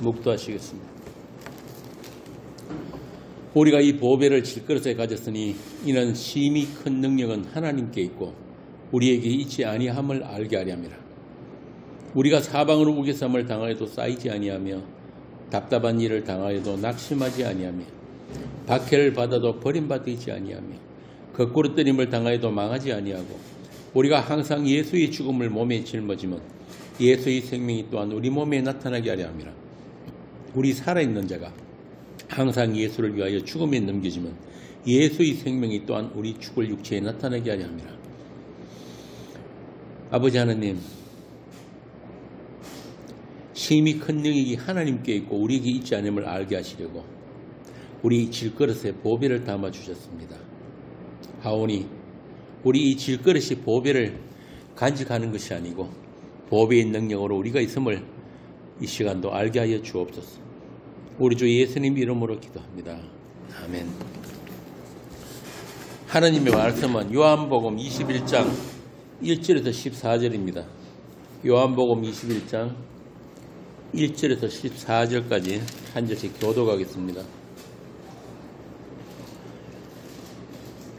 묵도하시겠습니다. 우리가 이 보배를 질그릇에 가졌으니 이는 심히 큰 능력은 하나님께 있고 우리에게 있지 아니함을 알게 하려 함이라. 우리가 사방으로 우겨쌈을 당하여도 쌓이지 아니하며 답답한 일을 당하여도 낙심하지 아니하며 박해를 받아도 버림받지 아니하며 거꾸로 뜨림을 당하여도 망하지 아니하고 우리가 항상 예수의 죽음을 몸에 짊어지면 예수의 생명이 또한 우리 몸에 나타나게 하려 함이라. 우리 살아있는 자가 항상 예수를 위하여 죽음에 넘겨지면 예수의 생명이 또한 우리 죽을 육체에 나타나게 하려 함이라. 아버지 하나님, 심히 큰 능력이 하나님께 있고 우리에게 있지 않음을 알게 하시려고 우리 질그릇에 보배를 담아 주셨습니다. 하오니 우리 이 질그릇이 보배를 간직하는 것이 아니고 보배의 능력으로 우리가 있음을 이 시간도 알게 하여 주옵소서. 우리 주 예수님 이름으로 기도합니다. 아멘. 하나님의 말씀은 요한복음 21장 1절에서 14절입니다. 요한복음 21장 1절에서 14절까지 한 절씩 교독하겠습니다.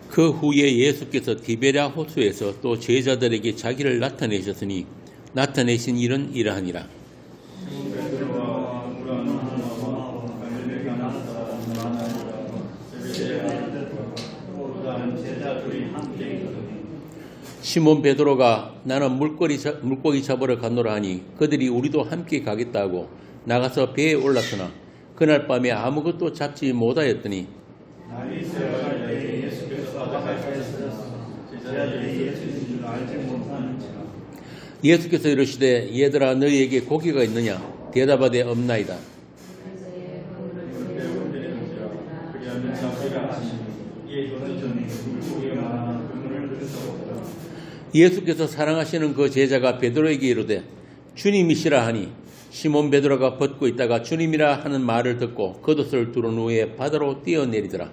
그 후에 예수께서 디베랴 호수에서 또 제자들에게 자기를 나타내셨으니 나타내신 일은 이러하니라. 시몬 베드로가 나는 물고기 잡으러 가노라 하니 그들이 우리도 함께 가겠다고 나가서 배에 올랐으나 그날 밤에 아무것도 잡지 못하였더니 예수께서 이르시되 얘들아 너희에게 고기가 있느냐? 대답하되 없나이다. 예수께서 사랑하시는 그 제자가 베드로에게 이르되 주님이시라 하니 시몬 베드로가 벗고 있다가 주님이라 하는 말을 듣고 겉옷을 두른 후에 바다로 뛰어내리더라.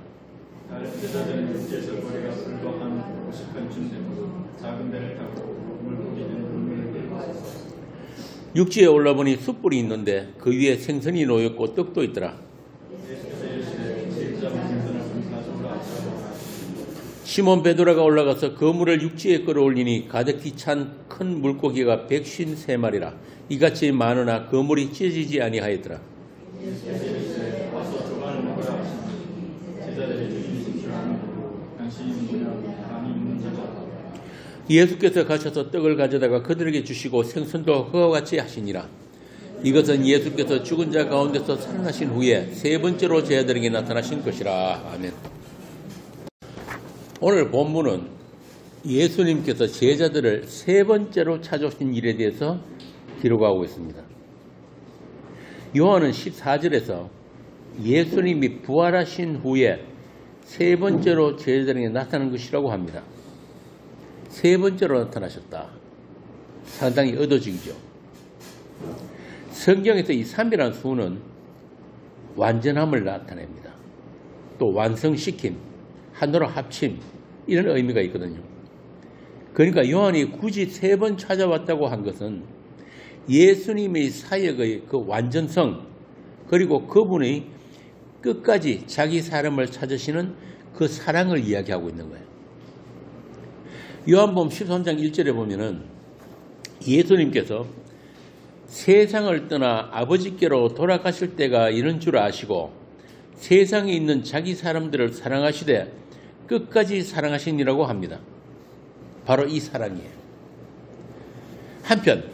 육지에 올라보니 숯불이 있는데 그 위에 생선이 놓였고 떡도 있더라. 시몬 베드로가 올라가서 그물을 육지에 끌어올리니 가득히 찬 큰 물고기가 153마리라. 이같이 많으나 그물이 찢어지지 아니하였더라. 예수께서 가셔서 떡을 가져다가 그들에게 주시고 생선도 그와 같이 하시니라. 이것은 예수께서 죽은 자 가운데서 살아나신 후에 세 번째로 제자들에게 나타나신 것이라. 아멘. 오늘 본문은 예수님께서 제자들을 세 번째로 찾아오신 일에 대해서 기록하고 있습니다. 요한은 14절에서 예수님이 부활하신 후에 세 번째로 제자들에게 나타난 것이라고 합니다. 세 번째로 나타나셨다. 상당히 의도적이죠. 성경에서 이 3이라는 수는 완전함을 나타냅니다. 또 완성시킴, 하나로 합침 이런 의미가 있거든요. 그러니까 요한이 굳이 세 번 찾아왔다고 한 것은 예수님의 사역의 그 완전성 그리고 그분의 끝까지 자기 사람을 찾으시는 그 사랑을 이야기하고 있는 거예요. 요한복음 13장 1절에 보면은 예수님께서 세상을 떠나 아버지께로 돌아가실 때가 이런 줄 아시고 세상에 있는 자기 사람들을 사랑하시되 끝까지 사랑하시니라고 합니다. 바로 이 사랑이에요. 한편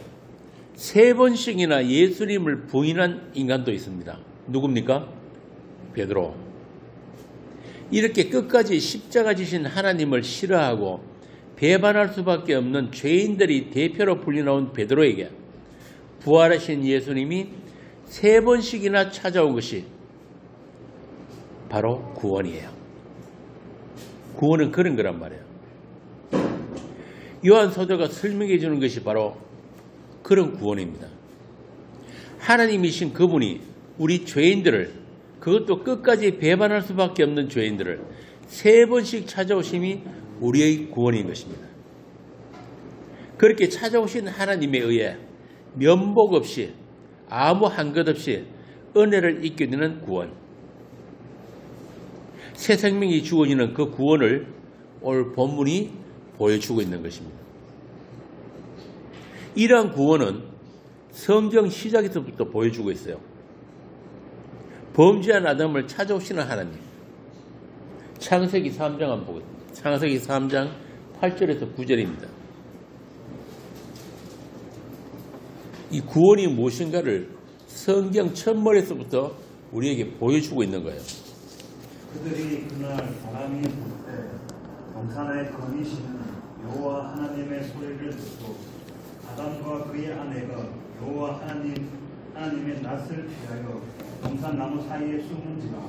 세 번씩이나 예수님을 부인한 인간도 있습니다. 누굽니까? 베드로. 이렇게 끝까지 십자가 지신 하나님을 싫어하고 배반할 수밖에 없는 죄인들이 대표로 불려나온 베드로에게 부활하신 예수님이 세 번씩이나 찾아온 것이 바로 구원이에요. 구원은 그런 거란 말이에요. 요한 사도가 설명해 주는 것이 바로 그런 구원입니다. 하나님이신 그분이 우리 죄인들을, 그것도 끝까지 배반할 수밖에 없는 죄인들을 세 번씩 찾아오심이 우리의 구원인 것입니다. 그렇게 찾아오신 하나님에 의해 면목 없이 아무 한 것 없이 은혜를 잊게 되는 구원. 새 생명이 주어지는 그 구원을 오늘 본문이 보여주고 있는 것입니다. 이러한 구원은 성경 시작에서부터 보여주고 있어요. 범죄한 아담을 찾아오시는 하나님. 창세기 3장 한번 보겠습니다. 창세기 3장 8절에서 9절입니다. 이 구원이 무엇인가를 성경 첫머리에서부터 우리에게 보여주고 있는 거예요. 그들이 그날 바람이 불 때 동산에 거니시는 여호와 하나님의 소리를 듣고 아담과 그의 아내가 여호와 하나님의 낯을 피하여 동산 나무 사이에 숨은지라.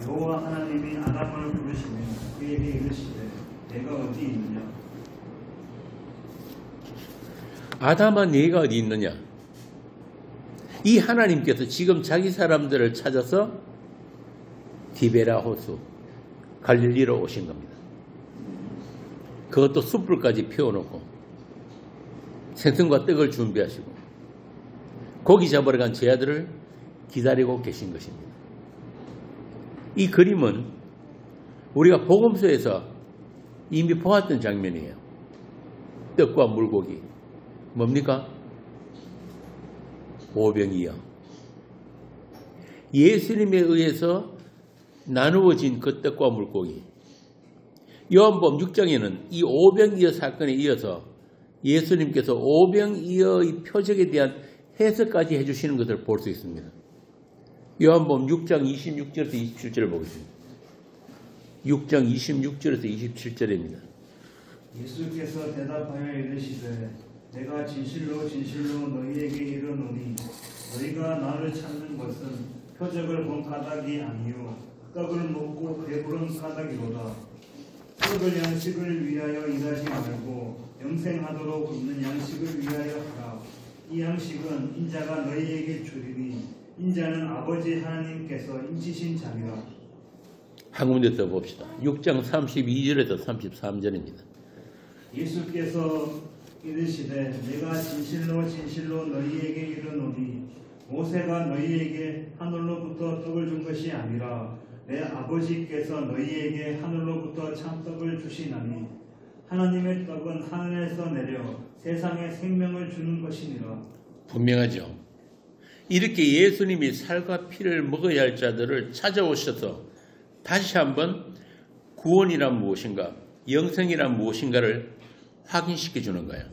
여호와 하나님이 아담을 부르시며 그에게 이르시되 내가 어디 있느냐. 아담아 네가 어디 있느냐. 이 하나님께서 지금 자기 사람들을 찾아서 디베라 호수 갈릴리로 오신 겁니다. 그것도 숯불까지 피워놓고 생선과 떡을 준비하시고 고기 잡으러 간 제 아들을 기다리고 계신 것입니다. 이 그림은 우리가 복음서에서 이미 보았던 장면이에요. 떡과 물고기. 뭡니까? 오병이어. 예수님에 의해서 나누어진 그 떡과 물고기. 요한복음 6장에는 이 오병이어 사건에 이어서 예수님께서 오병이어의 표적에 대한 해석까지 해주시는 것을 볼 수 있습니다. 요한복음 6장 26절에서 27절을 보겠습니다. 6장 26절에서 27절입니다. 예수께서 대답하여 이르시되 내가 진실로 진실로 너희에게 이르노니 너희가 나를 찾는 것은 표적을 본 까닭이 아니요 떡을 먹고 배부른 까닭이로다. 떡을 양식을 위하여 일하지 말고 영생하도록 있는 양식을 위하여 하라. 이 양식은 인자가 너희에게 주리니 인자는 아버지 하나님께서 인치신 자니라. 한 군데 더 봅시다. 6장 32절에서 33절입니다. 예수께서 이르시되 내가 진실로 진실로 너희에게 이르노니 모세가 너희에게 하늘로부터 떡을 준 것이 아니라 내 아버지께서 너희에게 하늘로부터 참떡을 주시나니 하나님의 떡은 하늘에서 내려 세상에 생명을 주는 것이니라. 분명하죠. 이렇게 예수님이 살과 피를 먹어야 할 자들을 찾아오셔서 다시 한번 구원이란 무엇인가, 영생이란 무엇인가를 확인시켜 주는 거예요.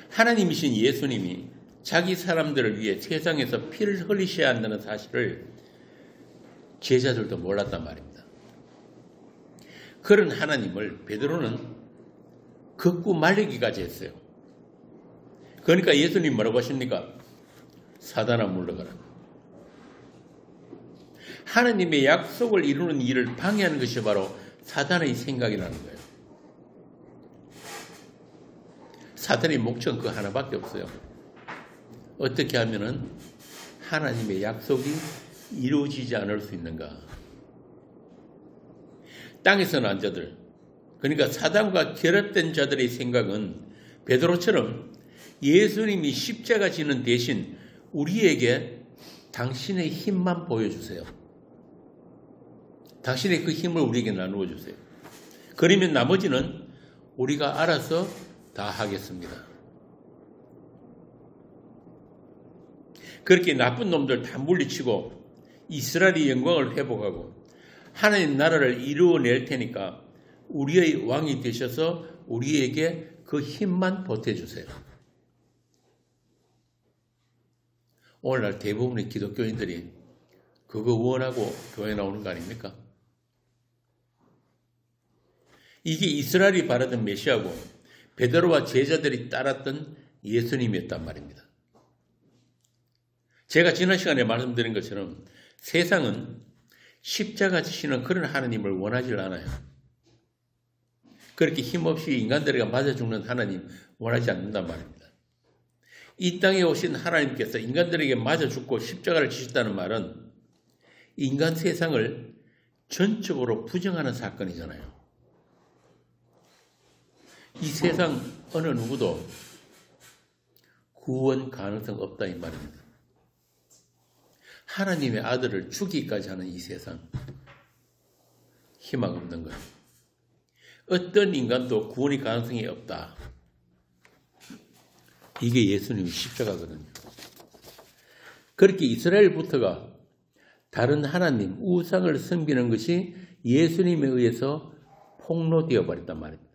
하나님이신 예수님이 자기 사람들을 위해 세상에서 피를 흘리셔야 한다는 사실을 제자들도 몰랐단 말입니다. 그런 하나님을 베드로는 극구 말리기까지 했어요. 그러니까 예수님 뭐라고 하십니까? 사단아 물러가라. 하나님의 약속을 이루는 일을 방해하는 것이 바로 사단의 생각이라는 거예요. 사단의 목적은 그 하나밖에 없어요. 어떻게 하면은 하나님의 약속이 이루어지지 않을 수 있는가. 땅에서 난 자들, 그러니까 사단과 결합된 자들의 생각은 베드로처럼 예수님이 십자가 지는 대신 우리에게 당신의 힘만 보여주세요. 당신의 그 힘을 우리에게 나누어 주세요. 그러면 나머지는 우리가 알아서 다 하겠습니다. 그렇게 나쁜 놈들 다 물리치고 이스라엘의 영광을 회복하고 하나님 나라를 이루어낼 테니까 우리의 왕이 되셔서 우리에게 그 힘만 보태주세요. 오늘날 대부분의 기독교인들이 그거 원하고 교회 나오는 거 아닙니까? 이게 이스라엘이 바라던 메시아고 베드로와 제자들이 따랐던 예수님이었단 말입니다. 제가 지난 시간에 말씀드린 것처럼 세상은 십자가 지시는 그런 하나님을 원하지 않아요. 그렇게 힘없이 인간들에게 맞아 죽는 하나님 원하지 않는단 말입니다. 이 땅에 오신 하나님께서 인간들에게 맞아 죽고 십자가를 지셨다는 말은 인간 세상을 전적으로 부정하는 사건이잖아요. 이 세상 어느 누구도 구원 가능성 없다 이 말입니다. 하나님의 아들을 죽이기까지 하는 이 세상, 희망 없는 거예요. 어떤 인간도 구원의 가능성이 없다. 이게 예수님의 십자가거든요. 그렇게 이스라엘부터가 다른 하나님, 우상을 섬기는 것이 예수님에 의해서 폭로되어 버렸단 말입니다.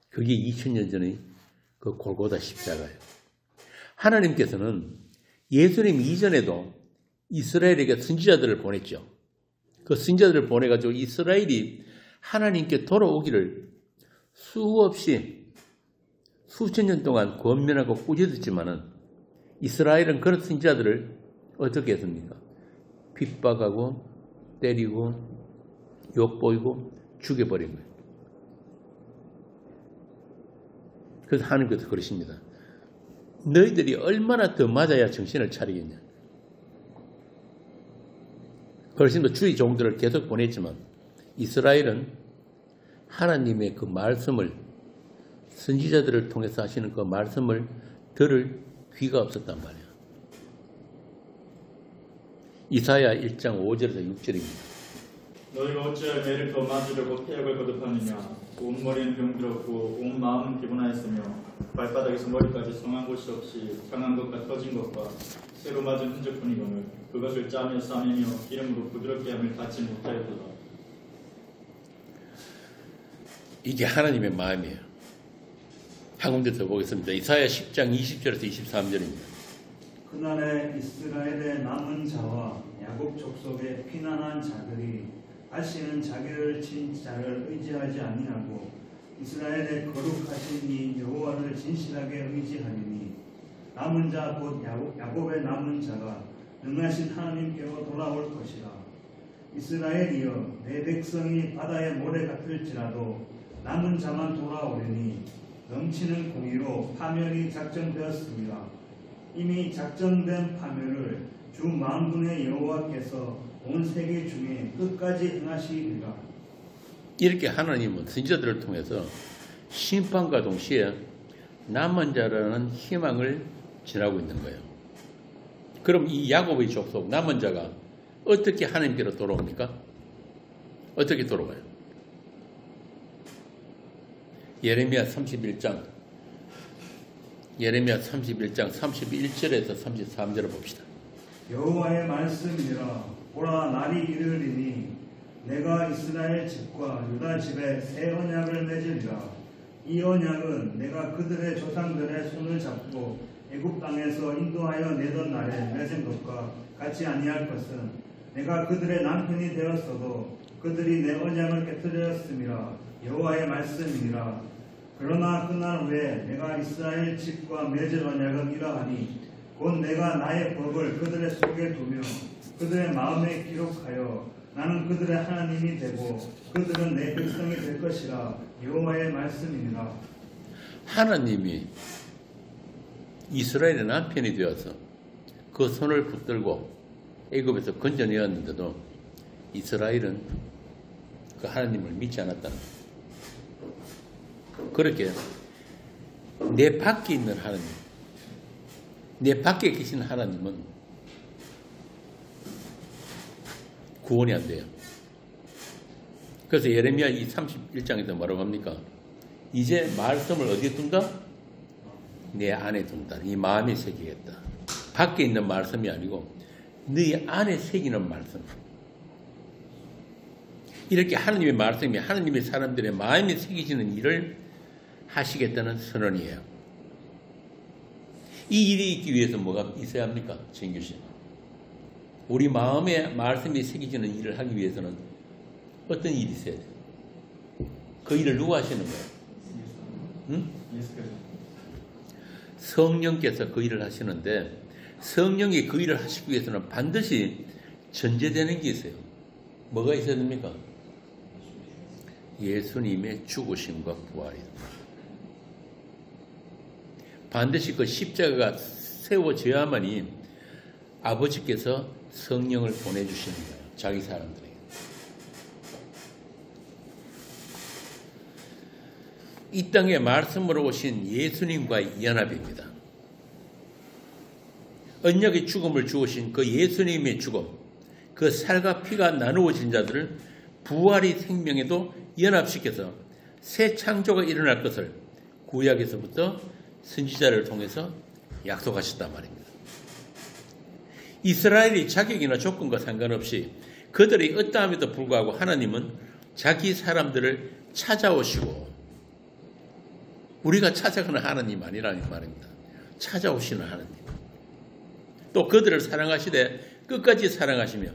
그게 2000년 전의 그 골고다 십자가예요. 하나님께서는 예수님 이전에도 이스라엘에게 선지자들을 보냈죠. 그 선지자들을 보내가지고 이스라엘이 하나님께 돌아오기를 수없이 수천 년 동안 권면하고 꾸짖었지만은 이스라엘은 그런 선지자들을 어떻게 했습니까? 핍박하고 때리고 욕보이고 죽여버린 거예요. 그래서 하나님께서 그러십니다. 너희들이 얼마나 더 맞아야 정신을 차리겠냐. 그러시면서 주의 종들을 계속 보냈지만 이스라엘은 하나님의 그 말씀을 선지자들을 통해서 하시는 그 말씀을 들을 귀가 없었단 말이에요. 이사야 1장 5절에서 6절입니다. 너희가 어찌하여 매를 더 맞으려고 폐역을 거듭하느냐. 온 머리는 병들었고 온 마음은 피곤하였으며 발바닥에서 머리까지 성한 곳이 없이 상한 것과 터진 것과 새로 맞은 흔적뿐이거늘 그것을 짜며 싸매며 기름으로 부드럽게 함을 닿지 못하였도다. 이게 하나님의 마음이에요. 한 군데 더 보겠습니다. 이사야 10장 20절에서 23절입니다. 그날에 이스라엘의 남은 자와 야곱 족속의 피난한 자들이 다시는 자기를 친 자를 의지하지 아니하고 이스라엘의 거룩하신 이 여호와를 진실하게 의지하리니 남은 자 곧 야곱의 남은 자가 능하신 하나님께로 돌아올 것이라. 이스라엘이여 내 백성이 바다의 모래 같을지라도 남은 자만 돌아오리니 넘치는 공의로 파멸이 작정되었습니다. 이미 작정된 파멸을 주 만군의 여호와께서 온 세계 중에 끝까지 행하시리라. 이렇게 하나님은 선지자들을 통해서 심판과 동시에 남은 자라는 희망을 전하고 있는 거예요. 그럼 이 야곱의 족속 남은 자가 어떻게 하나님께로 돌아옵니까? 어떻게 돌아와요? 예레미야 31장 31절에서 33절을 봅시다. 여호와의 말씀이라. 보라 날이 이르리니 내가 이스라엘 집과 유다 집에 새 언약을 맺으리라. 이 언약은 내가 그들의 조상들의 손을 잡고 애굽 땅에서 인도하여 내던 날에 맺은 것과 같이 아니할 것은 내가 그들의 남편이 되었어도 그들이 내 언약을 깨뜨렸음이라. 여호와의 말씀이니라. 그러나 그날 후에 내가 이스라엘 집과 맺은 언약은 이러하니 곧 내가 나의 법을 그들의 속에 두며 그들의 마음에 기록하여 나는 그들의 하나님이 되고 그들은 내 백성이 될 것이라. 여호와의 말씀이니라. 하나님이 이스라엘의 남편이 되어서 그 손을 붙들고 애굽에서 건져내었는데도 이스라엘은 그 하나님을 믿지 않았다는 거예요. 그렇게 내 밖에 있는 하나님, 내 밖에 계신 하나님은 구원이 안 돼요. 그래서 예레미야 이 31장에서 뭐라고 합니까? 이제 말씀을 어디에 둔다? 내 안에 둔다. 이 마음에 새기겠다. 밖에 있는 말씀이 아니고 네 안에 새기는 말씀. 이렇게 하나님의 말씀이 하나님의 사람들의 마음에 새기시는 일을 하시겠다는 선언이에요. 이 일이 있기 위해서 뭐가 있어야 합니까? 정규신. 우리 마음에 말씀이 새기지는 일을 하기 위해서는 어떤 일이 있어야 돼요? 그 일을 누가 하시는 거예요? 응? 성령께서 그 일을 하시는데 성령이 그 일을 하시기 위해서는 반드시 전제되는 게 있어요. 뭐가 있어야 됩니까? 예수님의 죽으심과 부활이다. 반드시 그 십자가가 세워져야만이 아버지께서 성령을 보내주시는 거예요. 자기 사람들에게. 이 땅에 말씀으로 오신 예수님과의 연합입니다. 언약의 죽음을 주으신 그 예수님의 죽음, 그 살과 피가 나누어진 자들을 부활의 생명에도 연합시켜서 새 창조가 일어날 것을 구약에서부터 선지자를 통해서 약속하셨단 말입니다. 이스라엘의 자격이나 조건과 상관없이 그들의 어떠함에도 불구하고 하나님은 자기 사람들을 찾아오시고, 우리가 찾아가는 하나님 아니라는 말입니다. 찾아오시는 하나님. 또 그들을 사랑하시되 끝까지 사랑하시며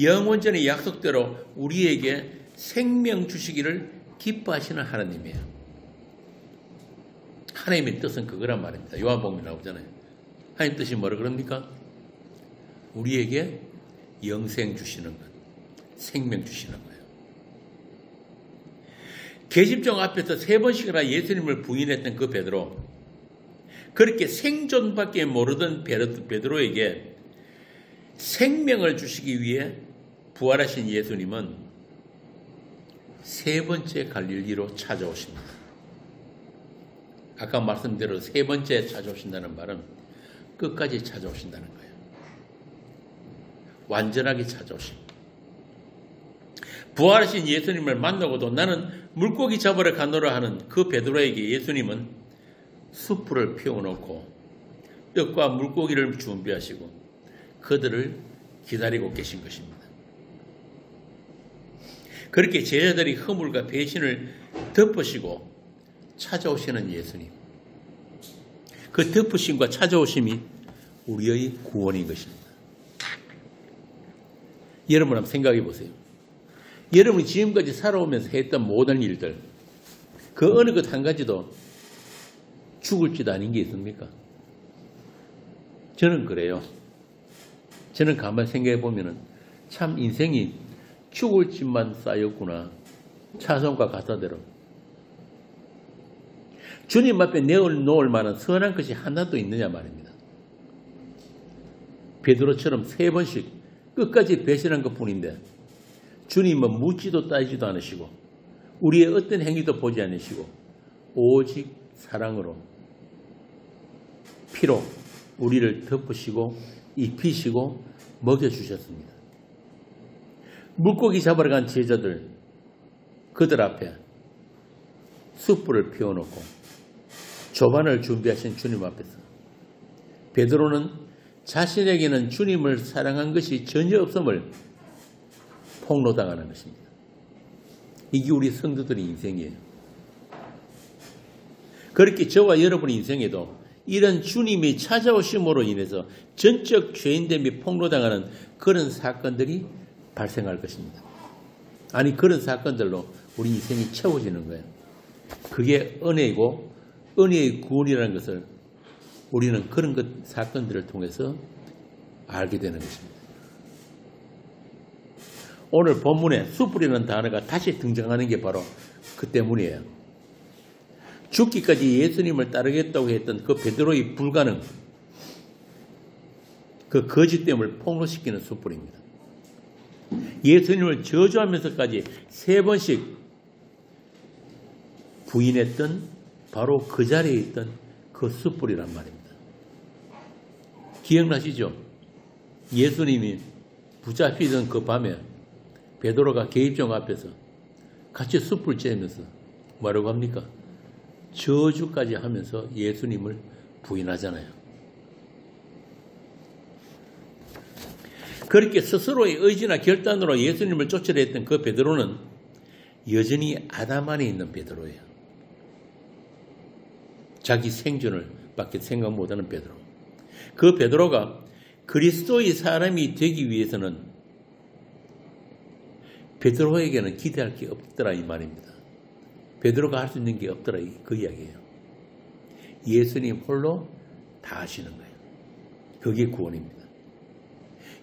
영원전의 약속대로 우리에게 생명 주시기를 기뻐하시는 하나님이에요. 하나님의 뜻은 그거란 말입니다. 요한복음에 나오잖아요. 하나님 뜻이 뭐라 그럽니까? 우리에게 영생 주시는 것, 생명 주시는 거예요. 계집종 앞에서 3번씩이나 예수님을 부인했던 그 베드로, 그렇게 생존밖에 모르던 베드로에게 생명을 주시기 위해 부활하신 예수님은 3번째 갈릴리로 찾아오십니다. 아까 말씀대로 3번째 찾아오신다는 말은 끝까지 찾아오신다는 거예요. 완전하게 찾아오십니다. 부활하신 예수님을 만나고도 나는 물고기 잡으러 가노라 하는 그 베드로에게 예수님은 숯불을 피워놓고 떡과 물고기를 준비하시고 그들을 기다리고 계신 것입니다. 그렇게 제자들이 허물과 배신을 덮으시고 찾아오시는 예수님, 그 덮으심과 찾아오심이 우리의 구원인 것입니다. 여러분 한번 생각해 보세요. 여러분이 지금까지 살아오면서 했던 모든 일들, 그 어느 것 한 가지도 죽을 짓 아닌 게 있습니까? 저는 그래요. 저는 가만히 생각해 보면 참 인생이 죽을 짓만 쌓였구나. 차성과 가사대로. 주님 앞에 내어놓을 만한 선한 것이 하나도 있느냐 말입니다. 베드로처럼 3번씩 끝까지 배신한 것뿐인데 주님은 묻지도 따지도 않으시고 우리의 어떤 행위도 보지 않으시고 오직 사랑으로 피로 우리를 덮으시고 입히시고 먹여주셨습니다. 물고기 잡으러 간 제자들, 그들 앞에 숯불을 피워놓고 조반을 준비하신 주님 앞에서 베드로는 자신에게는 주님을 사랑한 것이 전혀 없음을 폭로당하는 것입니다. 이게 우리 성도들의 인생이에요. 그렇게 저와 여러분의 인생에도 이런 주님이 찾아오심으로 인해서 전적 죄인됨이 폭로당하는 그런 사건들이 발생할 것입니다. 아니, 그런 사건들로 우리 인생이 채워지는 거예요. 그게 은혜이고 은혜의 구원이라는 것을 우리는 그런 사건들을 통해서 알게 되는 것입니다. 오늘 본문에 숯불이라는 단어가 다시 등장하는 게 바로 그 때문이에요. 죽기까지 예수님을 따르겠다고 했던 그 베드로의 불가능, 그 거짓됨을 폭로시키는 숯불입니다. 예수님을 저주하면서까지 3번씩 부인했던 바로 그 자리에 있던 그 숯불이란 말입니다. 기억나시죠? 예수님이 붙잡히던 그 밤에 베드로가 계집종 앞에서 같이 숯불 쬐면서 뭐라고 합니까? 저주까지 하면서 예수님을 부인하잖아요. 그렇게 스스로의 의지나 결단으로 예수님을 쫓으려 했던 그 베드로는 여전히 아담 안에 있는 베드로예요. 자기 생존을 밖에 생각 못하는 베드로. 그 베드로가 그리스도의 사람이 되기 위해서는 베드로에게는 기대할 게 없더라 이 말입니다. 베드로가 할 수 있는 게 없더라 그 이야기예요. 예수님 홀로 다 하시는 거예요. 그게 구원입니다.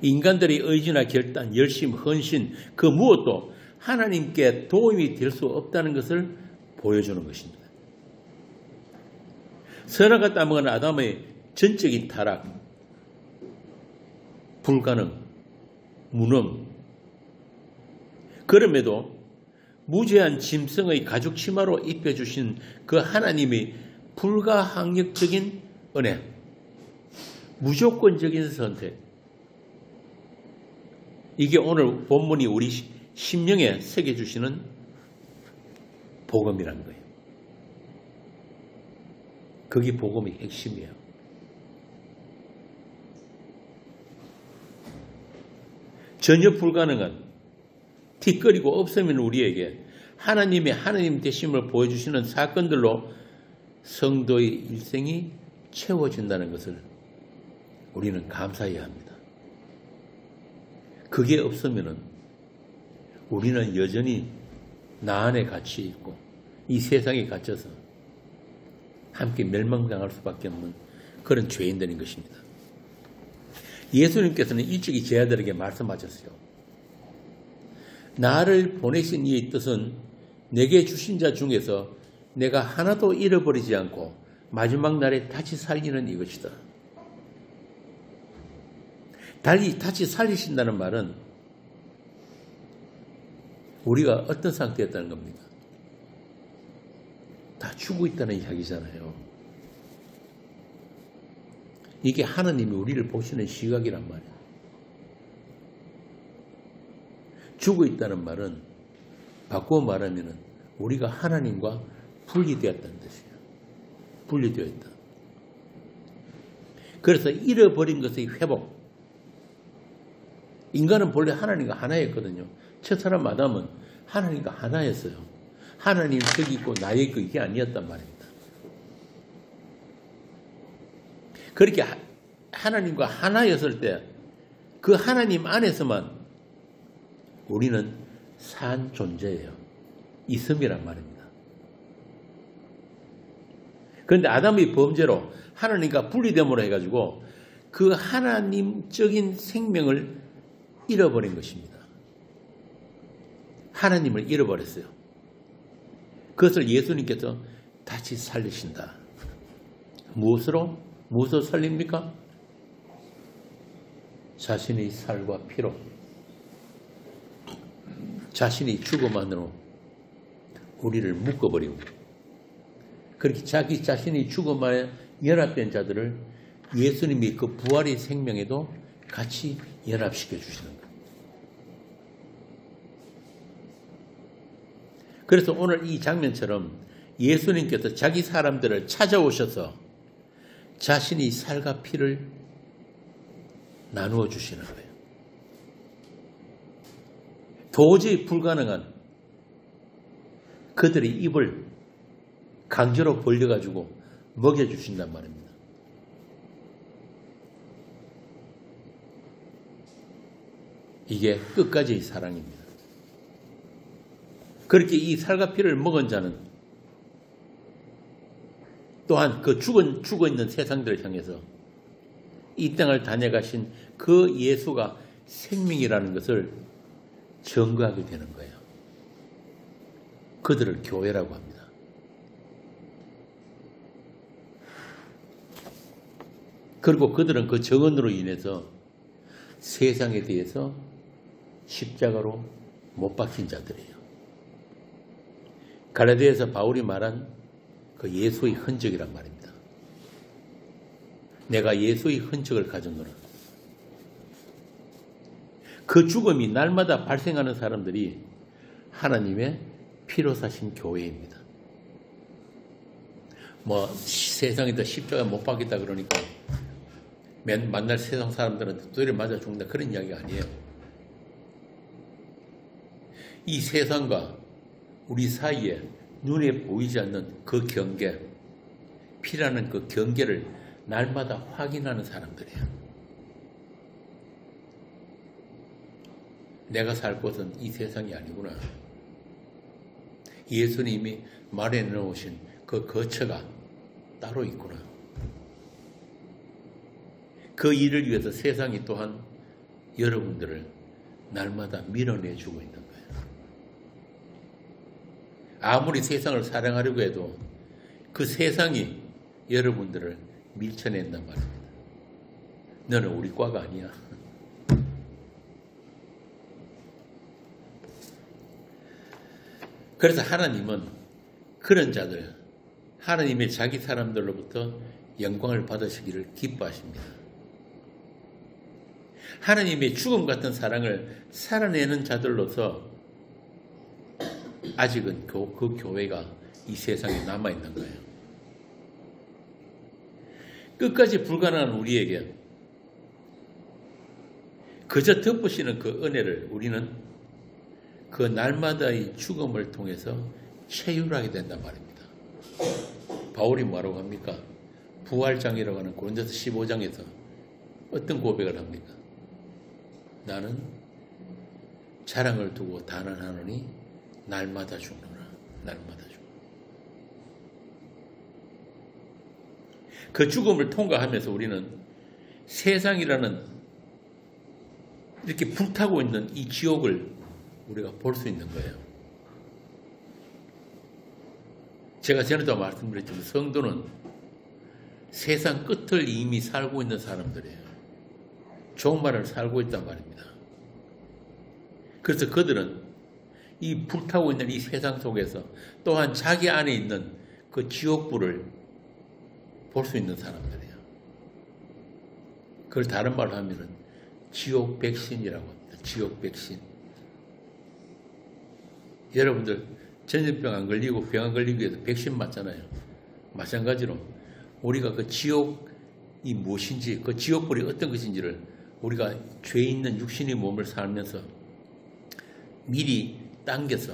인간들의 의지나 결단, 열심, 헌신 그 무엇도 하나님께 도움이 될 수 없다는 것을 보여주는 것입니다. 선악과 따먹은 아담의 전적인 타락, 불가능, 무능, 그럼에도 무죄한 짐승의 가죽 치마로 입혀주신 그 하나님의 불가항력적인 은혜, 무조건적인 선택. 이게 오늘 본문이 우리 심령에 새겨주시는 복음이란 거예요. 그게 복음의 핵심이에요. 전혀 불가능한 뒷거리고 없으면 우리에게 하나님의 하나님 되심을 보여주시는 사건들로 성도의 일생이 채워진다는 것을 우리는 감사해야 합니다. 그게 없으면 우리는 여전히 나 안에 갇혀 있고 이 세상에 갇혀서 함께 멸망당할 수밖에 없는 그런 죄인들인 것입니다. 예수님께서는 일찍이 제자들에게 말씀하셨어요. 나를 보내신 이의 뜻은 내게 주신 자 중에서 내가 하나도 잃어버리지 않고 마지막 날에 다시 살리는 이것이다. 다시 살리신다는 말은 우리가 어떤 상태였다는 겁니까? 다 죽어 있다는 이야기잖아요. 이게 하나님이 우리를 보시는 시각이란 말이에요. 죽어 있다는 말은 바꾸어 말하면 우리가 하나님과 분리되었다는 뜻이에요. 분리되어 있다. 그래서 잃어버린 것의 회복. 인간은 본래 하나님과 하나였거든요. 첫사람 아담은 하나님과 하나였어요. 하나님 저기 있고 나의 그게 아니었단 말입니다. 그렇게 하나님과 하나였을 때 그 하나님 안에서만 우리는 산 존재예요. 있음이란 말입니다. 그런데 아담의 범죄로 하나님과 분리됨으로 해가지고 그 하나님적인 생명을 잃어버린 것입니다. 하나님을 잃어버렸어요. 그것을 예수님께서 다시 살리신다. 무엇으로 살립니까? 자신의 살과 피로, 자신의 죽음만으로 우리를 묶어버리고, 그렇게 자기 자신의 죽음에 연합된 자들을 예수님이 그 부활의 생명에도 같이 연합시켜 주시는 거예요. 그래서 오늘 이 장면처럼 예수님께서 자기 사람들을 찾아오셔서 자신의 살과 피를 나누어 주시는 거예요. 도저히 불가능한 그들의 입을 강제로 벌려가지고 먹여주신단 말입니다. 이게 끝까지의 사랑입니다. 그렇게 이 살과 피를 먹은 자는 또한 그 죽어있는 세상들을 향해서 이 땅을 다녀가신 그 예수가 생명이라는 것을 증거하게 되는 거예요. 그들을 교회라고 합니다. 그리고 그들은 그 정언으로 인해서 세상에 대해서 십자가로 못 박힌 자들이에요. 갈라디아에서 바울이 말한 그 예수의 흔적이란 말입니다. 내가 예수의 흔적을 가졌노라. 그 죽음이 날마다 발생하는 사람들이 하나님의 피로 사신 교회입니다. 세상에다 십자가 못 박겠다 그러니까 만날 세상 사람들한테 두드려 맞아 죽는다 그런 이야기가 아니에요. 이 세상과 우리 사이에 눈에 보이지 않는 그 경계, 피라는 그 경계를 날마다 확인하는 사람들이에요. 내가 살 곳은 이 세상이 아니구나. 예수님이 말해 놓으신 그 거처가 따로 있구나. 그 일을 위해서 세상이 또한 여러분들을 날마다 밀어내주고 있는 거예요. 아무리 세상을 사랑하려고 해도 그 세상이 여러분들을 밀쳐낸단 말입니다. 너는 우리 과가 아니야. 그래서 하나님은 그런 자들, 하나님의 자기 사람들로부터 영광을 받으시기를 기뻐하십니다. 하나님의 죽음 같은 사랑을 살아내는 자들로서 아직은 그 교회가 이 세상에 남아있는 거예요. 끝까지 불가능한 우리에게 그저 덮으시는 그 은혜를 우리는 그 날마다의 죽음을 통해서 체휼하게 된단 말입니다. 바울이 뭐라고 합니까? 부활장이라고 하는 고린도서 15장에서 어떤 고백을 합니까? 나는 자랑을 두고 단언하노니 날마다 죽노라. 날마다 죽노라. 그 죽음을 통과하면서 우리는 세상이라는 이렇게 불타고 있는 이 지옥을 우리가 볼 수 있는 거예요. 제가 전에도 말씀드렸지만 성도는 세상 끝을 이미 살고 있는 사람들이에요. 종말을 살고 있단 말입니다. 그래서 그들은 이 불타고 있는 이 세상 속에서 또한 자기 안에 있는 그 지옥불을 볼 수 있는 사람들이에요. 그걸 다른 말로 하면은 지옥 백신이라고 합니다. 지옥 백신. 여러분들 전염병 안 걸리고 병 안 걸리기 위해서 백신 맞잖아요. 마찬가지로 우리가 그 지옥이 무엇인지, 그 지옥불이 어떤 것인지를 우리가 죄 있는 육신의 몸을 살면서 미리 당겨서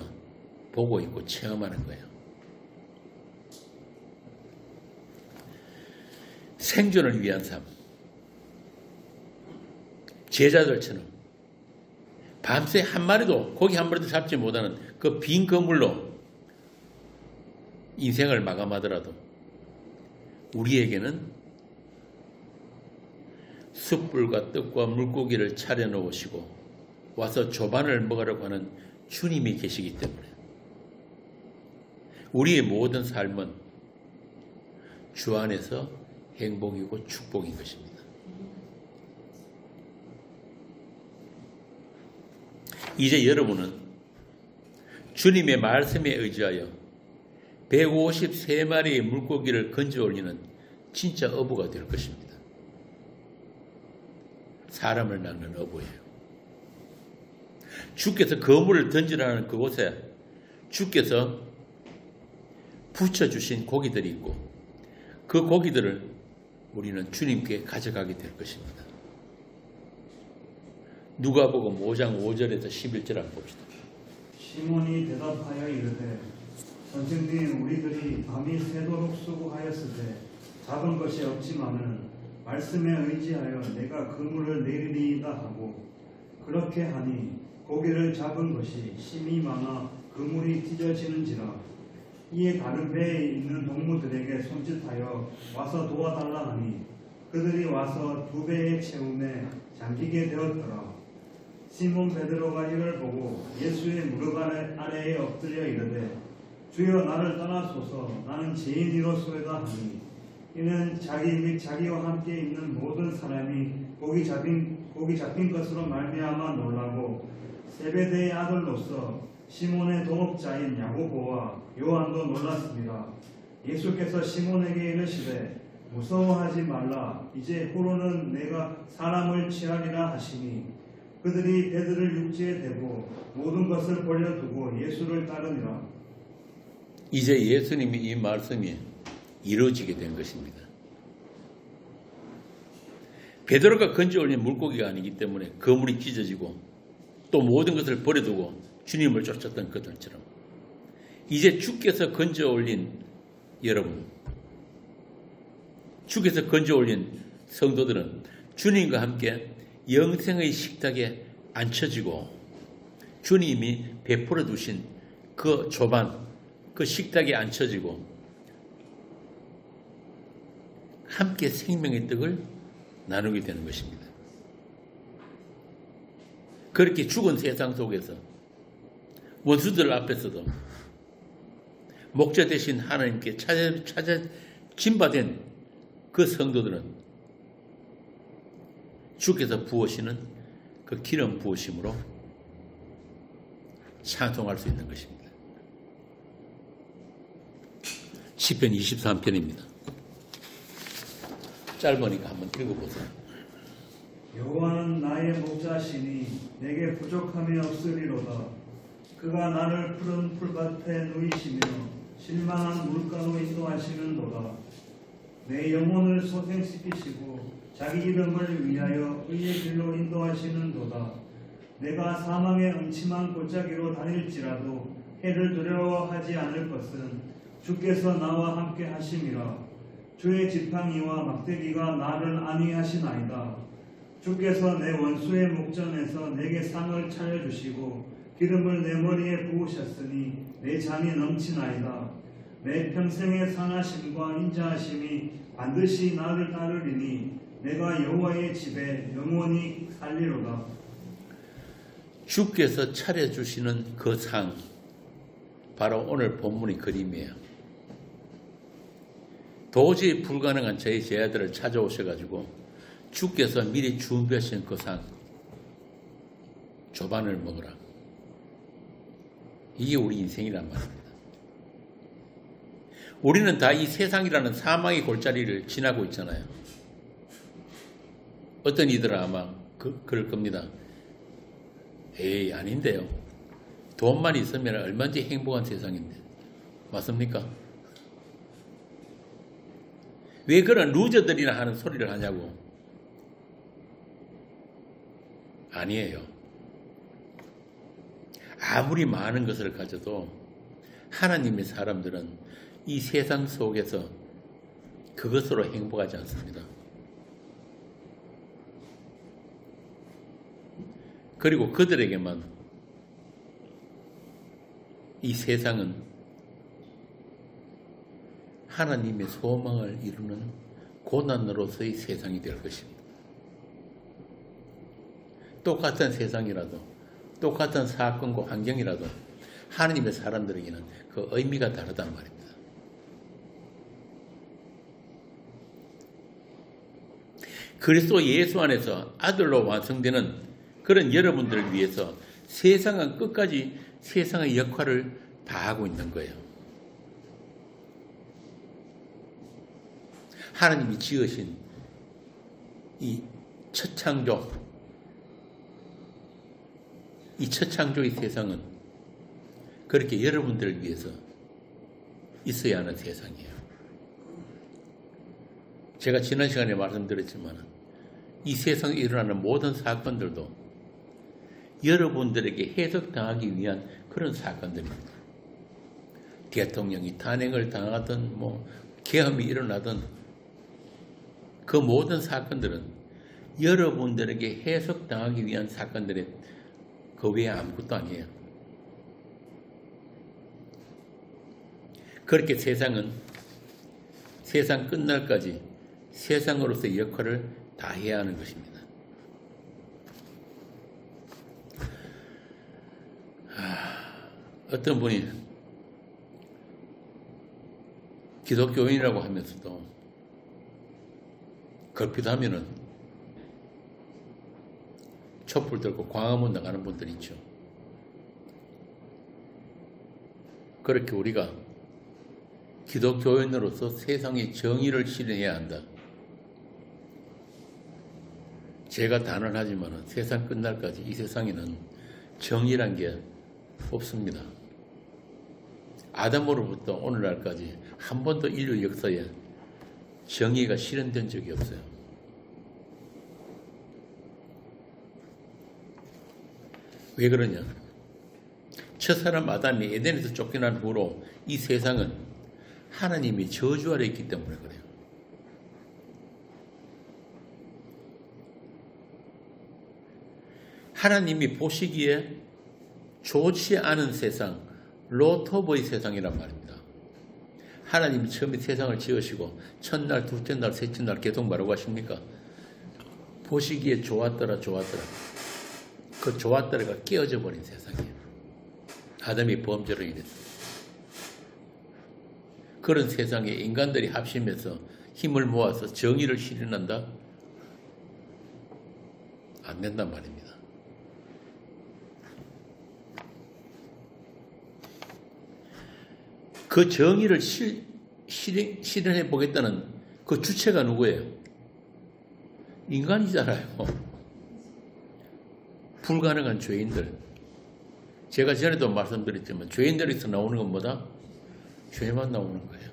보고 있고 체험하는 거예요. 생존을 위한 삶. 제자들처럼 밤새 한 마리도, 고기 한 마리도 잡지 못하는 그 빈 그물로 인생을 마감하더라도 우리에게는 숯불과 떡과 물고기를 차려놓으시고 와서 조반을 먹으려고 하는 주님이 계시기 때문에 우리의 모든 삶은 주 안에서 행복이고 축복인 것입니다. 이제 여러분은 주님의 말씀에 의지하여 153마리의 물고기를 건져 올리는 진짜 어부가 될 것입니다. 사람을 낚는 어부예요. 주께서 그물을 던지라는 그곳에 주께서 붙여주신 고기들이 있고 그 고기들을 우리는 주님께 가져가게 될 것입니다. 누가복음 5장 5절에서 11절 한번 봅시다. 시몬이 대답하여 이르되 선생님, 우리들이 밤이 새도록 수고하였을 때 잡은 것이 없지만은 말씀에 의지하여 내가 그물을 내리리이다 하고 그렇게 하니 고기를 잡은 것이 심히 많아 그물이 찢어지는지라. 이에 다른 배에 있는 동무들에게 손짓하여 와서 도와달라 하니 그들이 와서 두 배의 채움에 잠기게 되었더라. 시몬 베드로가 이를 보고 예수의 무릎 아래에 엎드려 이르되 주여, 나를 떠나소서, 나는 죄인이로소이다 하니 이는 자기 및 자기와 함께 있는 모든 사람이 고기 잡힌 것으로 말미암아 놀라고 세베대의 아들로서 시몬의 동업자인 야고보와 요한도 놀랐습니다. 예수께서 시몬에게 이르시되 무서워하지 말라. 이제 후로는 내가 사람을 취하리라 하시니 그들이 배들을 육지에 대고 모든 것을 버려두고 예수를 따르니라. 이제 예수님이 이 말씀이 이루어지게 된 것입니다. 베드로가 건져 올린 물고기가 아니기 때문에 그물이 찢어지고 또 모든 것을 버려두고 주님을 쫓았던 그들처럼 이제 주께서 건져 올린 여러분, 주께서 건져 올린 성도들은 주님과 함께 영생의 식탁에 앉혀지고 주님이 베풀어 두신 그 조반, 그 식탁에 앉혀지고 함께 생명의 떡을 나누게 되는 것입니다. 그렇게 죽은 세상 속에서 원수들 앞에서도 목자 되신 하나님께 찾아짐받은 그 성도들은 주께서 부으시는 그 기름 부으심으로 찬송할 수 있는 것입니다. 시편 23편입니다. 짧으니까 한번 읽어보세요. 여호와는 나의 목자시니 내게 부족함이 없으리로다. 그가 나를 푸른 풀밭에 누이시며 실만한 물가로 인도하시는도다. 내 영혼을 소생시키시고 자기 이름을 위하여 의의 길로 인도하시는도다. 내가 사망의 음침한 골짜기로 다닐지라도 해를 두려워하지 않을 것은 주께서 나와 함께 하심이라. 주의 지팡이와 막대기가 나를 안위하시나이다. 주께서 내 원수의 목전에서 내게 상을 차려주시고 기름을 내 머리에 부으셨으니 내 잔이 넘치나이다. 내 평생의 상하심과 인자하심이 반드시 나를 따르리니 내가 여호와의 집에 영원히 살리로다. 주께서 차려주시는 그 상, 바로 오늘 본문의 그림이에요. 도저히 불가능한 저희 제자들을 찾아오셔가지고 주께서 미리 준비하신 그 상, 조반을 먹으라. 이게 우리 인생이란 말입니다. 우리는 다 이 세상이라는 사망의 골짜기를 지나고 있잖아요. 어떤 이들은 아마 그럴 겁니다. 에이, 아닌데요. 돈만 있으면 얼마든지 행복한 세상인데. 맞습니까? 왜 그런 루저들이나 하는 소리를 하냐고. 아니에요. 아무리 많은 것을 가져도 하나님의 사람들은 이 세상 속에서 그것으로 행복하지 않습니다. 그리고 그들에게만 이 세상은 하나님의 소망을 이루는 고난으로서의 세상이 될 것입니다. 똑같은 세상이라도, 똑같은 사건과 환경이라도 하나님의 사람들에게는 그 의미가 다르단 말입니다. 그리스도 예수 안에서 아들로 완성되는 그런 여러분들을 위해서 세상은 끝까지 세상의 역할을 다하고 있는 거예요. 하나님이 지으신 이 첫 창조의 세상은 그렇게 여러분들을 위해서 있어야 하는 세상이에요. 제가 지난 시간에 말씀드렸지만 이 세상에 일어나는 모든 사건들도 여러분들에게 해석당하기 위한 그런 사건들입니다. 대통령이 탄핵을 당하든 계엄이 일어나든 그 모든 사건들은 여러분들에게 해석당하기 위한 사건들의 그 외에 아무것도 아니에요. 그렇게 세상은 세상 끝날까지 세상으로서의 역할을 다 해야 하는 것입니다. 어떤 분이 기독교인이라고 하면서도 걸핏하면은 촛불 들고 광화문 나가는 분들 있죠. 그렇게 우리가 기독교인으로서 세상의 정의를 실현해야 한다. 제가 단언하지만 세상 끝날까지 이 세상에는 정의란 게 없습니다. 아담으로부터 오늘날까지 한 번도 인류 역사에 정의가 실현된 적이 없어요. 왜 그러냐? 첫사람 아담이 에덴에서 쫓겨난 후로 이 세상은 하나님이 저주 아래 있기 때문에 그래요. 하나님이 보시기에 좋지 않은 세상, 로토브의 세상이란 말입니다. 하나님이 처음에 세상을 지으시고 첫날, 둘째 날, 셋째 날 계속 뭐라고 하십니까? 보시기에 좋았더라, 좋았더라. 그 좋았더라가 깨어져 버린 세상이에요. 아담이 범죄로 인해서. 그런 세상에 인간들이 합심해서 힘을 모아서 정의를 실현한다? 안 된단 말입니다. 그 정의를 실현해 보겠다는 그 주체가 누구예요? 인간이잖아요. 불가능한 죄인들. 제가 전에도 말씀드렸지만 죄인들에서 나오는 것보다 죄만 나오는 거예요.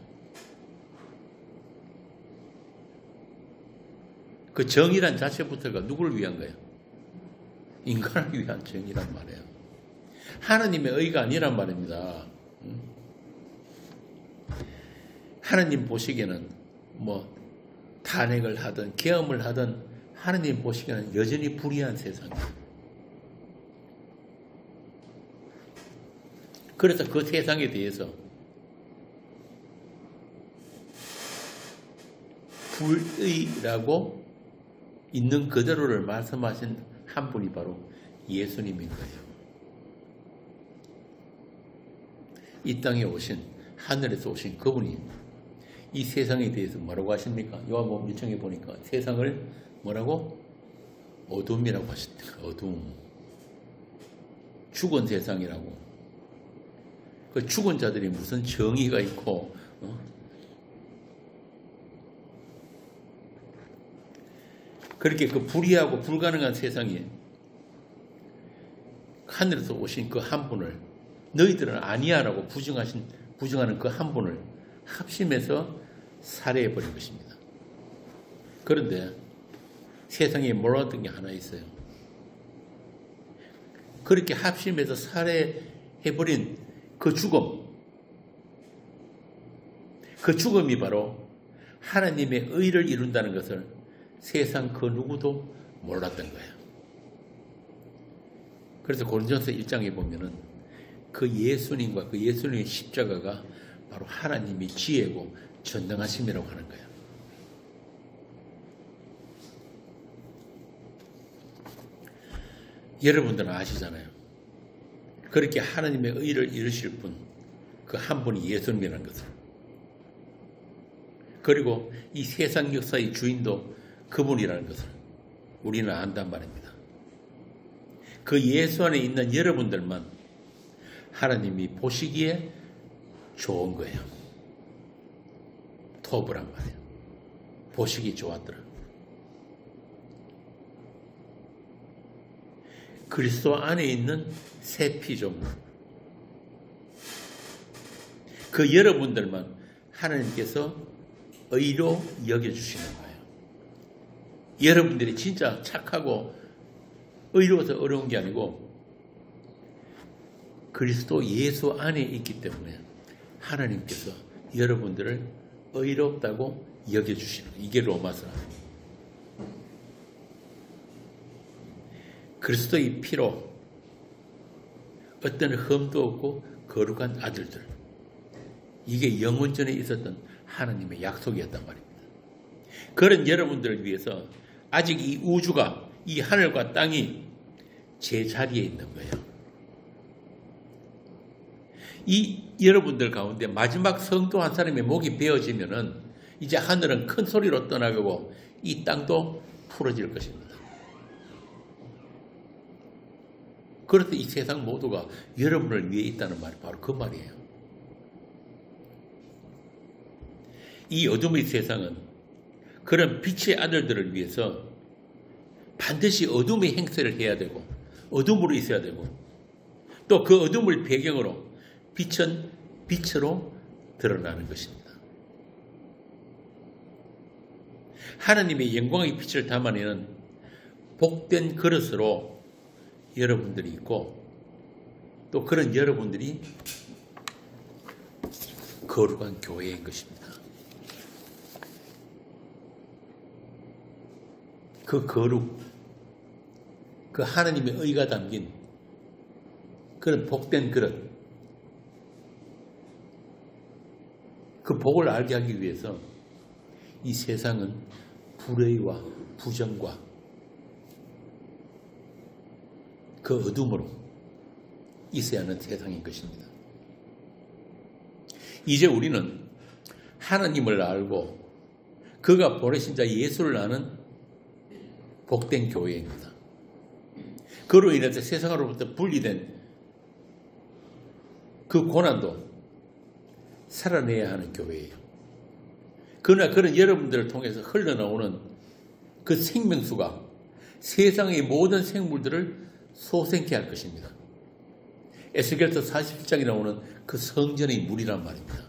그 정의란 자체부터가 누구를 위한 거예요? 인간을 위한 정의란 말이에요. 하나님의 의가 아니란 말입니다. 하나님 보시기에는 뭐 탄핵을 하든 계엄을 하든 하나님 보시기에는 여전히 불의한 세상이에요. 그래서 그 세상에 대해서 불의라고 있는 그대로를 말씀하신 한 분이 바로 예수님인 거예요. 이 땅에 오신, 하늘에서 오신 그분이 이 세상에 대해서 뭐라고 하십니까? 요한복음 1장에 보니까 세상을 뭐라고? 어둠이라고 하십니다. 어둠. 죽은 세상이라고. 그 죽은 자들이 무슨 정의가 있고, 그렇게 그 불의하고 불가능한 세상에 하늘에서 오신 그 한 분을 너희들은 아니야라고 부정하는 그 한 분을 합심해서 살해해버린 것입니다. 그런데 세상에 몰랐던 게 하나 있어요. 그렇게 합심해서 살해해버린 그 죽음이 바로 하나님의 의를 이룬다는 것을 세상 그 누구도 몰랐던 거예요. 그래서 고린도전서 1장에 보면은 그 예수님과 그 예수님의 십자가가 바로 하나님의 지혜고 전능하심이라고 하는 거예요. 여러분들은 아시잖아요. 그렇게 하나님의 의를 이루실 분, 그 한 분이 예수님이라는 것을. 그리고 이 세상 역사의 주인도 그분이라는 것을 우리는 안단 말입니다. 그 예수 안에 있는 여러분들만 하나님이 보시기에 좋은 거예요. 토브란 말이에요. 보시기 좋았더라. 그리스도 안에 있는 새 피조물. 그 여러분들만 하나님께서 의로 여겨주시는 거예요. 여러분들이 진짜 착하고 의로워서 어려운 게 아니고 그리스도 예수 안에 있기 때문에 하나님께서 여러분들을 의롭다고 여겨주시는 거예요. 이게 로마서. 그리스도의 피로 어떤 흠도 없고 거룩한 아들들. 이게 영원전에 있었던 하나님의 약속이었단 말입니다. 그런 여러분들을 위해서 아직 이 우주가, 이 하늘과 땅이 제자리에 있는 거예요. 이 여러분들 가운데 마지막 성도 한 사람의 목이 베어지면은 이제 하늘은 큰 소리로 떠나가고 이 땅도 풀어질 것입니다. 그래서 이 세상 모두가 여러분을 위해 있다는 말이 바로 그 말이에요. 이 어둠의 세상은 그런 빛의 아들들을 위해서 반드시 어둠의 행세를 해야 되고 어둠으로 있어야 되고 또 그 어둠을 배경으로 빛은 빛으로 드러나는 것입니다. 하나님의 영광의 빛을 담아내는 복된 그릇으로 여러분들이 있고 또 그런 여러분들이 거룩한 교회인 것입니다. 그 거룩, 그 하나님의 의가 담긴 그런 복된 그릇, 그 복을 알게 하기 위해서 이 세상은 불의와 부정과 그 어둠으로 있어야 하는 세상인 것입니다. 이제 우리는 하나님을 알고 그가 보내신 자 예수를 아는 복된 교회입니다. 그로 인해서 세상으로부터 분리된 그 고난도 살아내야 하는 교회예요. 그러나 그런 여러분들을 통해서 흘러나오는 그 생명수가 세상의 모든 생물들을 소생케 할 것입니다. 에스겔서 47장에 나오는 그 성전의 물이란 말입니다.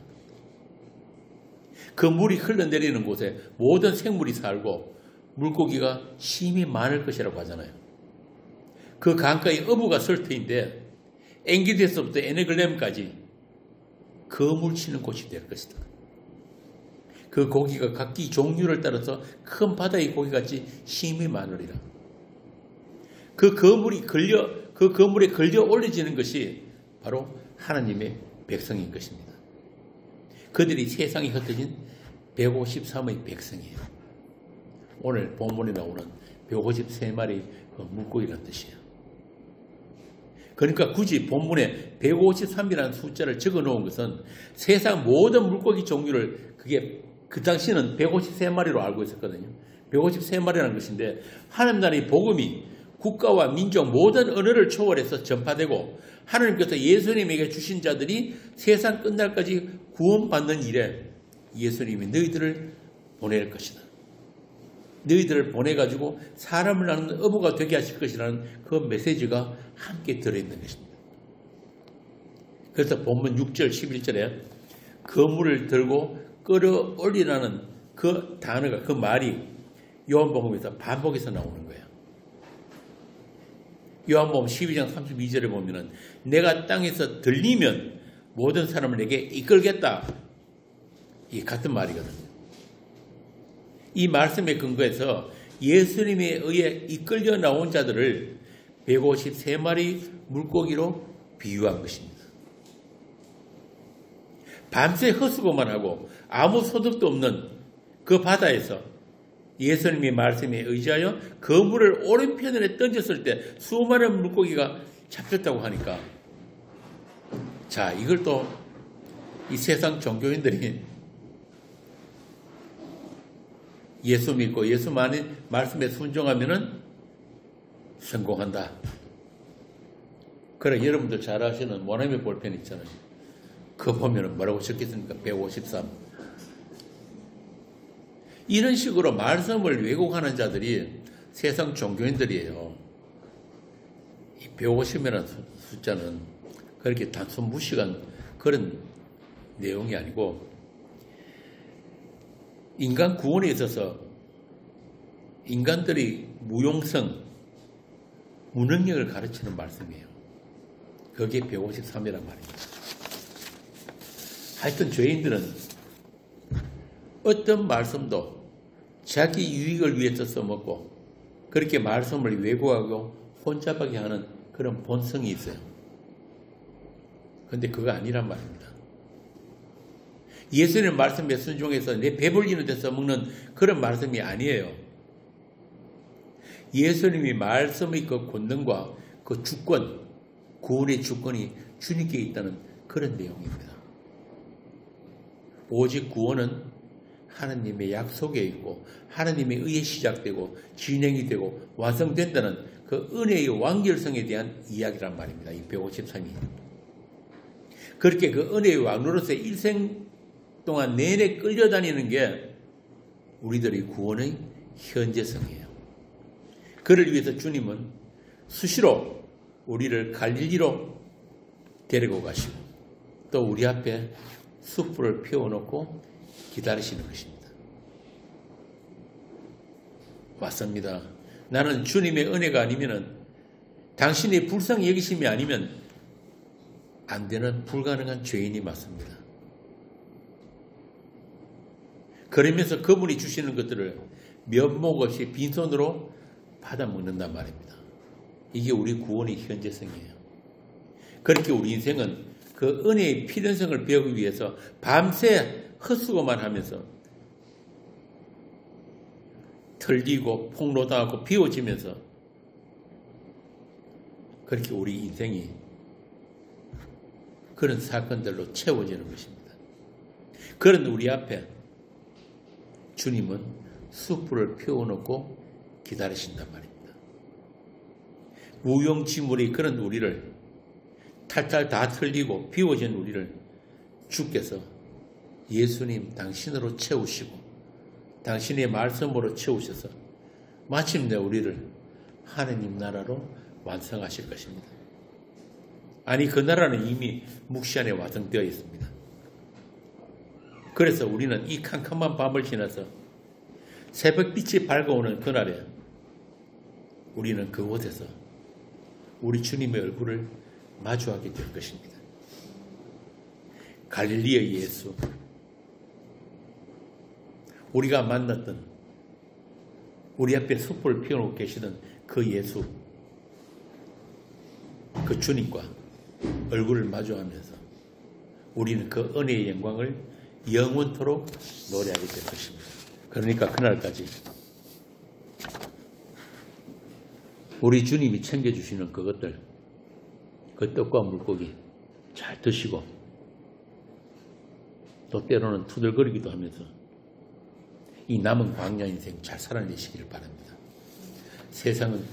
그 물이 흘러내리는 곳에 모든 생물이 살고 물고기가 심히 많을 것이라고 하잖아요. 그 강가에 어부가 설 터인데 엔기디에서부터 에네글렘까지 거물치는 곳이 될 것이다. 그 고기가 각기 종류를 따라서 큰 바다의 고기같이 심히 많으리라. 그 거물에 걸려 올려지는 것이 바로 하나님의 백성인 것입니다. 그들이 세상에 흩어진 153의 백성이에요. 오늘 본문에 나오는 153마리 그 물고기라는 뜻이에요. 그러니까 굳이 본문에 153이라는 숫자를 적어 놓은 것은 세상 모든 물고기 종류를 그 당시는 153마리로 알고 있었거든요. 153마리라는 것인데 하나님 나라의 복음이 국가와 민족 모든 언어를 초월해서 전파되고 하나님께서 예수님에게 주신 자들이 세상 끝날까지 구원받는 일에 예수님이 너희들을 보낼 것이다. 너희들을 보내가지고 사람을 낳는 어부가 되게 하실 것이라는 그 메시지가 함께 들어있는 것입니다. 그래서 본문 6절 11절에 거물을 들고 끌어올리라는 그 단어가 그 말이 요한복음에서 반복해서 나오는 거예요. 요한복음 12장 32절에 보면은 내가 땅에서 들리면 모든 사람을 내게 이끌겠다. 이 같은 말이거든요. 이 말씀에 근거해서 예수님에 의해 이끌려 나온 자들을 153마리 물고기로 비유한 것입니다. 밤새 헛수고만 하고 아무 소득도 없는 그 바다에서 예수님의 말씀에 의지하여 그물을 오른편에 던졌을 때 수많은 물고기가 잡혔다고 하니까 자, 이걸 또 이 세상 종교인들이 예수 믿고 예수 말씀에 순종하면은 성공한다. 그래, 여러분들 잘 아시는 모나미 볼펜 있잖아요. 그거 보면은 뭐라고 적겠습니까? 153. 이런 식으로 말씀을 왜곡하는 자들이 세상 종교인들이에요. 이 150이라는 숫자는 그렇게 단순 무식한 그런 내용이 아니고 인간 구원에 있어서 인간들의 무용성, 무능력을 가르치는 말씀이에요. 그게 153이란 말입니다. 하여튼 죄인들은 어떤 말씀도 자기 유익을 위해서 써먹고 그렇게 말씀을 왜곡하고 혼잡하게 하는 그런 본성이 있어요. 그런데 그거 아니란 말입니다. 예수님 말씀에 순종해서 내 배불리는 데 써먹는 그런 말씀이 아니에요. 예수님이 말씀의 그 권능과 그 주권, 구원의 주권이 주님께 있다는 그런 내용입니다. 오직 구원은 하나님의 약속에 있고 하나님에 의해 시작되고 진행이 되고 완성된다는 그 은혜의 완결성에 대한 이야기란 말입니다. 이 153이. 그렇게 그 은혜의 왕로로서 일생 동안 내내 끌려다니는 게 우리들의 구원의 현재성이에요. 그를 위해서 주님은 수시로 우리를 갈릴리로 데리고 가시고 또 우리 앞에 숯불을 피워놓고 기다리시는 것입니다. 맞습니다. 나는 주님의 은혜가 아니면 당신의 불쌍히 여기심이 아니면 안 되는 불가능한 죄인이 맞습니다. 그러면서 그분이 주시는 것들을 면목 없이 빈손으로 받아먹는단 말입니다. 이게 우리 구원의 현재성이에요. 그렇게 우리 인생은 그 은혜의 필연성을 배우기 위해서 밤새 헛수고만 하면서 털리고 폭로당하고 비워지면서 그렇게 우리 인생이 그런 사건들로 채워지는 것입니다. 그런 우리 앞에 주님은 숯불을 피워놓고 기다리신단 말입니다. 무용지물의 그런 우리를 탈탈 다 털리고 비워진 우리를 주께서 예수님 당신으로 채우시고 당신의 말씀으로 채우셔서 마침내 우리를 하느님 나라로 완성하실 것입니다. 아니, 그 나라는 이미 묵시 안에 완성되어 있습니다. 그래서 우리는 이 캄캄한 밤을 지나서 새벽빛이 밝아오는 그날에 우리는 그곳에서 우리 주님의 얼굴을 마주하게 될 것입니다. 갈릴리의 예수, 우리가 만났던, 우리 앞에 숯불을 피워놓고 계시던 그 예수, 그 주님과 얼굴을 마주하면서 우리는 그 은혜의 영광을 영원토록 노래하게 될 것입니다. 그러니까 그날까지 우리 주님이 챙겨주시는 그것들, 그 떡과 물고기 잘 드시고 또 때로는 투덜거리기도 하면서 이 남은 광야 인생 잘 살아내시기를 바랍니다. 세상은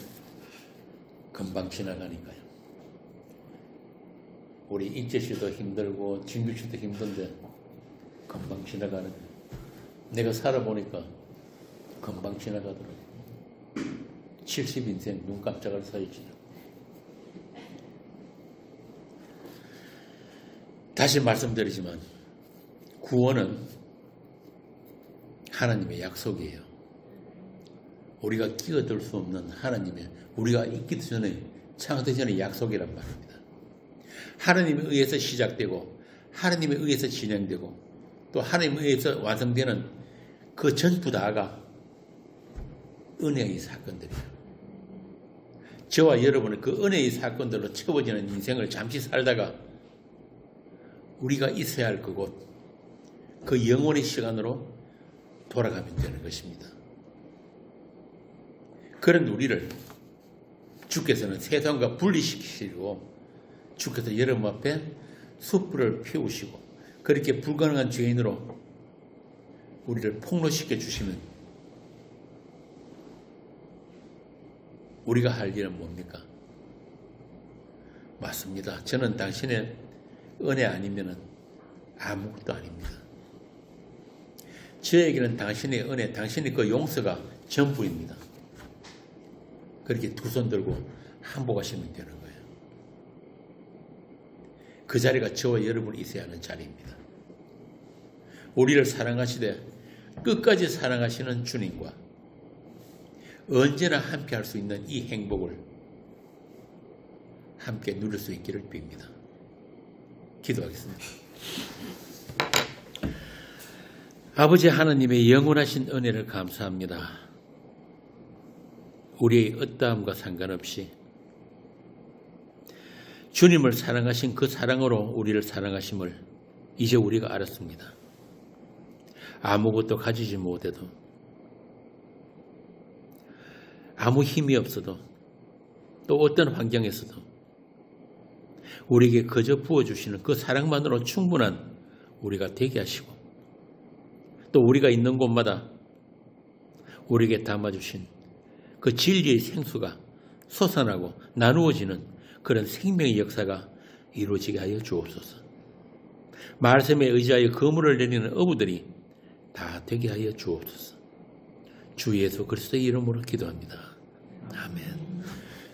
금방 지나가니까요. 우리 인재 씨도 힘들고 진규 씨도 힘든데 금방 지나가는 거예요. 내가 살아보니까 금방 지나가더라고요. 70인생 눈 깜짝할 사이 지나. 다시 말씀드리지만 구원은 하나님의 약속이에요. 우리가 끼어들 수 없는 하나님의, 우리가 있기 전에, 창세기 전에 약속이란 말입니다. 하나님에 의해서 시작되고 하나님에 의해서 진행되고 또 하나님에 의해서 완성되는 그 전부 다가 은혜의 사건들이에요. 저와 여러분은 그 은혜의 사건들로 채워지는 인생을 잠시 살다가 우리가 있어야 할 그곳, 그 영원의 시간으로 돌아가면 되는 것입니다. 그런 우리를 주께서는 세상과 분리시키시고 주께서 여러분 앞에 숯불을 피우시고 그렇게 불가능한 죄인으로 우리를 폭로시켜 주시면 우리가 할 일은 뭡니까? 맞습니다. 저는 당신의 은혜 아니면 아무것도 아닙니다. 저에게는 당신의 은혜, 당신의 그 용서가 전부입니다. 그렇게 두 손 들고 항복하시면 되는 거예요. 그 자리가 저와 여러분이 있어야 하는 자리입니다. 우리를 사랑하시되 끝까지 사랑하시는 주님과 언제나 함께 할 수 있는 이 행복을 함께 누릴 수 있기를 빕니다. 기도하겠습니다. 아버지 하나님의 영원하신 은혜를 감사합니다. 우리의 어떠함과 상관없이 주님을 사랑하신 그 사랑으로 우리를 사랑하심을 이제 우리가 알았습니다. 아무것도 가지지 못해도 아무 힘이 없어도 또 어떤 환경에서도 우리에게 거저 부어주시는 그 사랑만으로 충분한 우리가 되게 하시고 또 우리가 있는 곳마다 우리에게 담아주신 그 진리의 생수가 솟아나고 나누어지는 그런 생명의 역사가 이루어지게 하여 주옵소서. 말씀에 의지하여 거물을 내리는 어부들이 다 되게 하여 주옵소서. 주 예수 그리스도의 이름으로 기도합니다. 아멘.